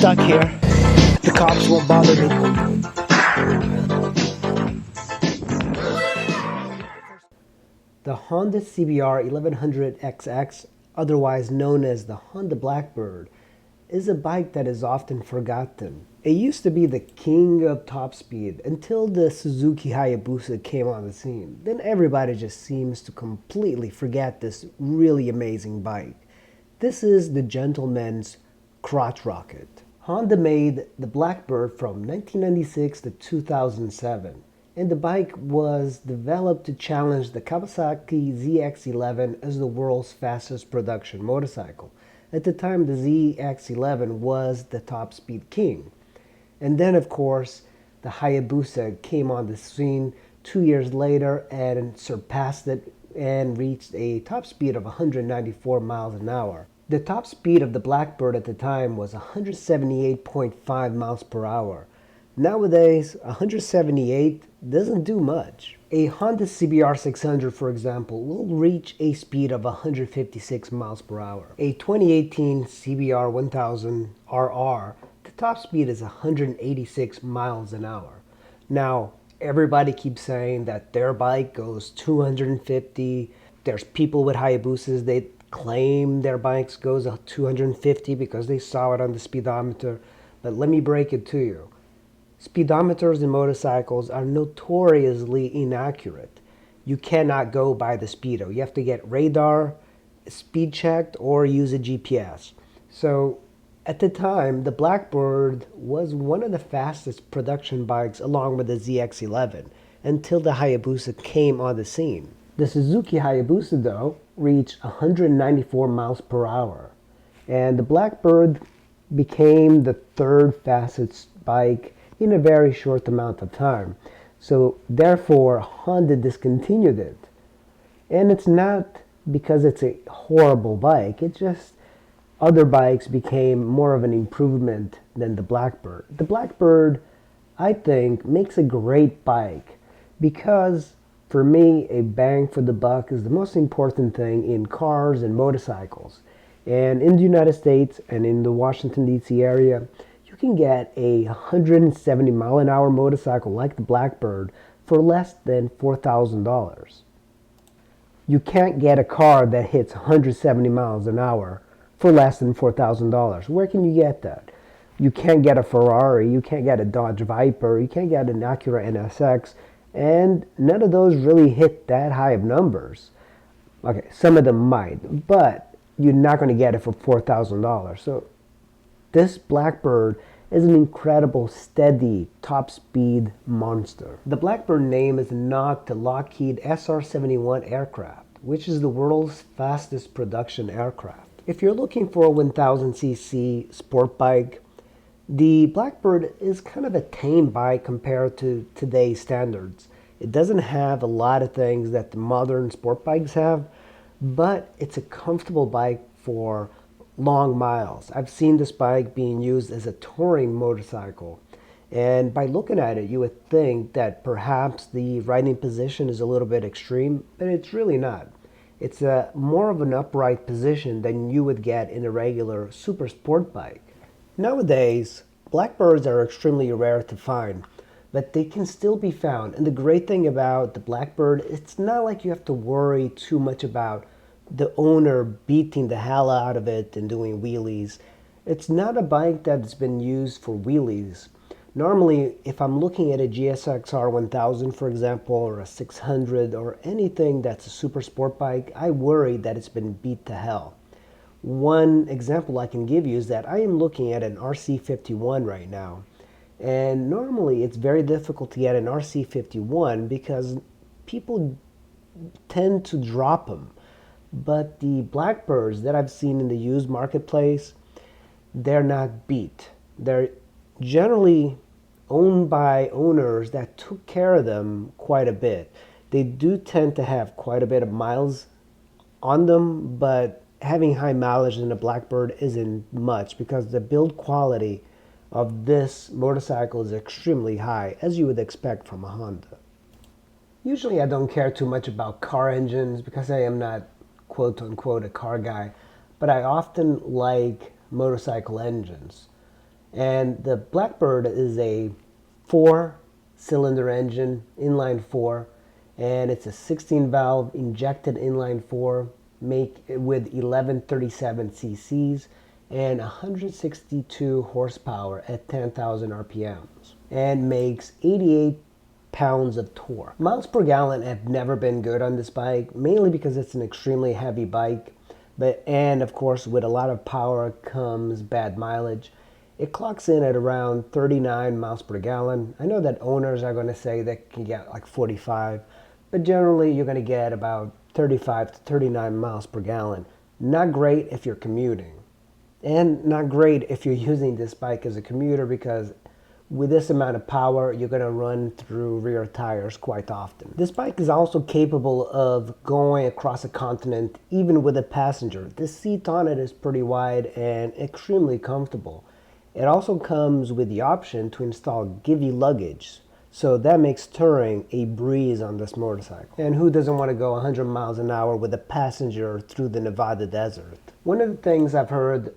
stuck here. The cops won't bother me. The Honda CBR 1100XX, otherwise known as the Honda Blackbird, is a bike that is often forgotten. It used to be the king of top speed until the Suzuki Hayabusa came on the scene. Then everybody just seems to completely forget this really amazing bike. This is the gentleman's crotch rocket. Honda made the Blackbird from 1996 to 2007, and the bike was developed to challenge the Kawasaki ZX-11 as the world's fastest production motorcycle. At the time, the ZX-11 was the top speed king. And then, of course, the Hayabusa came on the scene 2 years later and surpassed it and reached a top speed of 194 miles an hour. The top speed of the Blackbird at the time was 178.5 miles per hour. Nowadays, 178 doesn't do much. A Honda CBR 600, for example, will reach a speed of 156 miles per hour. A 2018 CBR 1000 RR, the top speed is 186 miles an hour. Now, everybody keeps saying that their bike goes 250. There's people with Hayabusas, they claim their bikes goes 250 because they saw it on the speedometer. But let me break it to you. Speedometers in motorcycles are notoriously inaccurate. You cannot go by the speedo. You have to get radar, speed checked, or use a GPS. So at the time, the Blackbird was one of the fastest production bikes along with the ZX-11 until the Hayabusa came on the scene. The Suzuki Hayabusa, though, reached 194 miles per hour, and the Blackbird became the third fastest bike in a very short amount of time. So therefore, Honda discontinued it. And it's not because it's a horrible bike, it's just other bikes became more of an improvement than the Blackbird. The Blackbird, I think, makes a great bike because for me, a bang for the buck is the most important thing in cars and motorcycles. And in the United States and in the Washington, D.C. area, you can get a 170 mile an hour motorcycle like the Blackbird for less than $4,000. You can't get a car that hits 170 miles an hour for less than $4,000. Where can you get that? You can't get a Ferrari, you can't get a Dodge Viper, you can't get an Acura NSX, and none of those really hit that high of numbers. Okay, some of them might, but you're not going to get it for $4,000. So this Blackbird is an incredible, steady, top-speed monster. The Blackbird name is a nod to Lockheed SR-71 aircraft, which is the world's fastest production aircraft. If you're looking for a 1000cc sport bike, the Blackbird is kind of a tame bike compared to today's standards. It doesn't have a lot of things that the modern sport bikes have, but it's a comfortable bike for long miles. I've seen this bike being used as a touring motorcycle, and by looking at it you would think that perhaps the riding position is a little bit extreme, but it's really not. It's a more of an upright position than you would get in a regular super sport bike. Nowadays, Blackbirds are extremely rare to find, but they can still be found. And the great thing about the Blackbird, it's not like you have to worry too much about the owner beating the hell out of it and doing wheelies. It's not a bike that's been used for wheelies. Normally, if I'm looking at a GSX-R 1000, for example, or a 600, or anything that's a super sport bike, I worry that it's been beat to hell. One example I can give you is that I am looking at an RC51 right now. And normally it's very difficult to get an RC51 because people tend to drop them. But the Blackbirds that I've seen in the used marketplace, they're not beat. They're generally owned by owners that took care of them quite a bit. They do tend to have quite a bit of miles on them, but having high mileage in a Blackbird isn't much because the build quality of this motorcycle is extremely high, as you would expect from a Honda. Usually I don't care too much about car engines because I am not quote-unquote a car guy, but I often like motorcycle engines. And the Blackbird is a 4-cylinder engine, inline 4, and it's a 16 valve injected inline 4 make with 1137 cc's and 162 horsepower at 10,000 RPMs and makes 88 pounds of torque. Miles per gallon have never been good on this bike, mainly because it's an extremely heavy bike, and of course with a lot of power comes bad mileage. It clocks in at around 39 miles per gallon. I know that owners are going to say they can get like 45, but generally you're going to get about 35 to 39 miles per gallon. Not great if you're commuting, and not great if you're using this bike as a commuter, because with this amount of power, you're going to run through rear tires quite often. This bike is also capable of going across a continent even with a passenger. The seat on it is pretty wide and extremely comfortable. It also comes with the option to install Givi luggage, so that makes touring a breeze on this motorcycle. And who doesn't want to go 100 miles an hour with a passenger through the Nevada desert? One of the things I've heard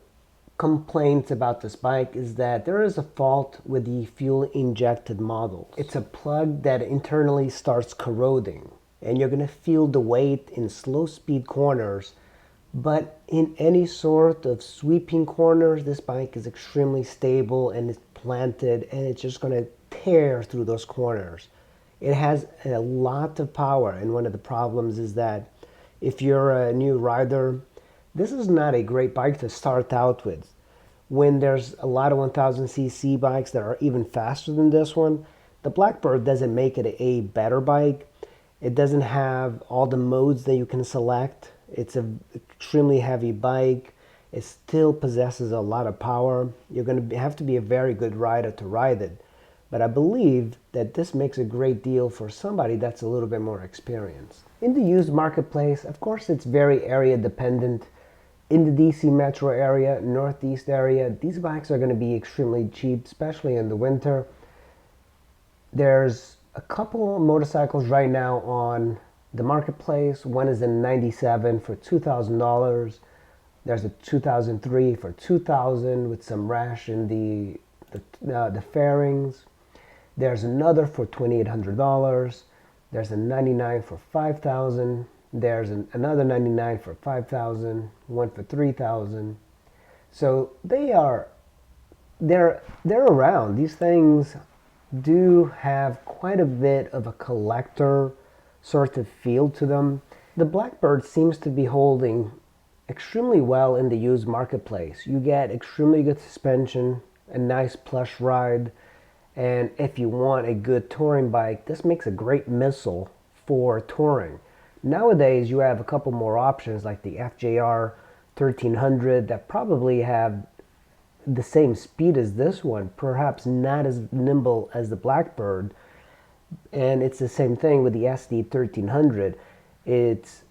complaints about this bike is that there is a fault with the fuel injected model. It's a plug that internally starts corroding, and you're going to feel the weight in slow speed corners, but in any sort of sweeping corners this bike is extremely stable and it's planted, and it's just going to tear through those corners. It has a lot of power, and one of the problems is that if you're a new rider, this is not a great bike to start out with. When there's a lot of 1000cc bikes that are even faster than this one, the Blackbird doesn't make it a better bike. It doesn't have all the modes that you can select. It's an extremely heavy bike. It still possesses a lot of power. You're going to have to be a very good rider to ride it. But I believe that this makes a great deal for somebody that's a little bit more experienced. In the used marketplace, of course, it's very area dependent. In the DC metro area, northeast area, these bikes are going to be extremely cheap, especially in the winter. There's a couple motorcycles right now on the marketplace. One is a 97 for $2,000. There's a 2003 for $2,000 with some rash in the fairings. There's another for $2,800. There's a 99 for $5,000. There's another 99 for $5,000, one for $3,000. So they're around. These things do have quite a bit of a collector sort of feel to them. The Blackbird seems to be holding extremely well in the used marketplace. You get extremely good suspension, a nice plush ride, and if you want a good touring bike, this makes a great missile for touring. Nowadays, you have a couple more options like the FJR 1300 that probably have the same speed as this one, perhaps not as nimble as the Blackbird. And it's the same thing with the SD 1300. It's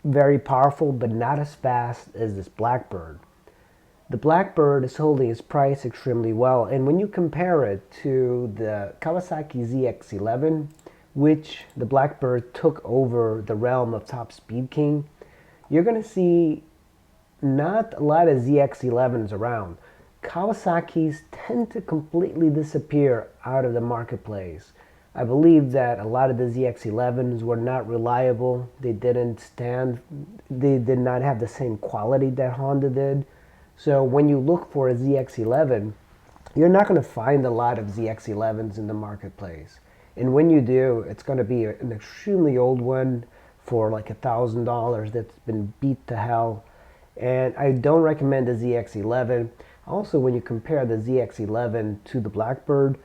very powerful, but not as fast as this Blackbird. The Blackbird is holding its price extremely well, and when you compare it to the Kawasaki ZX-11, which the Blackbird took over the realm of Top Speed King, you're going to see not a lot of ZX-11s around. Kawasaki's tend to completely disappear out of the marketplace. I believe that a lot of the ZX-11s were not reliable. They did not have the same quality that Honda did. So when you look for a ZX-11, you're not going to find a lot of ZX-11s in the marketplace. And when you do, it's going to be an extremely old one for like $1,000 that's been beat to hell. And I don't recommend the ZX-11. Also, when you compare the ZX-11 to the Blackbird,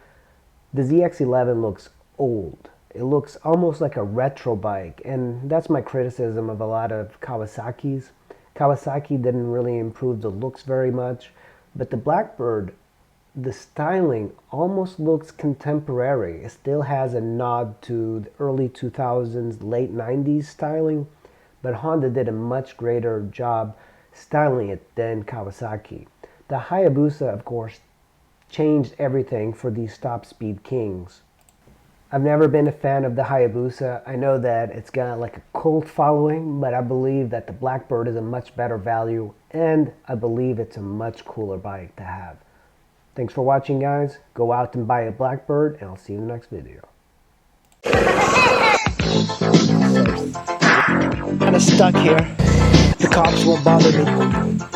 the ZX-11 looks old. It looks almost like a retro bike, and that's my criticism of a lot of Kawasaki's. Kawasaki didn't really improve the looks very much, but the Blackbird, the styling almost looks contemporary. It still has a nod to the early 2000s, late 90s styling, but Honda did a much greater job styling it than Kawasaki. The Hayabusa, of course, changed everything for these Top Speed Kings. I've never been a fan of the Hayabusa. I know that it's got like a cult following, but I believe that the Blackbird is a much better value, and I believe it's a much cooler bike to have. Thanks for watching, guys. Go out and buy a Blackbird, and I'll see you in the next video. Kind of stuck here. The cops won't bother me.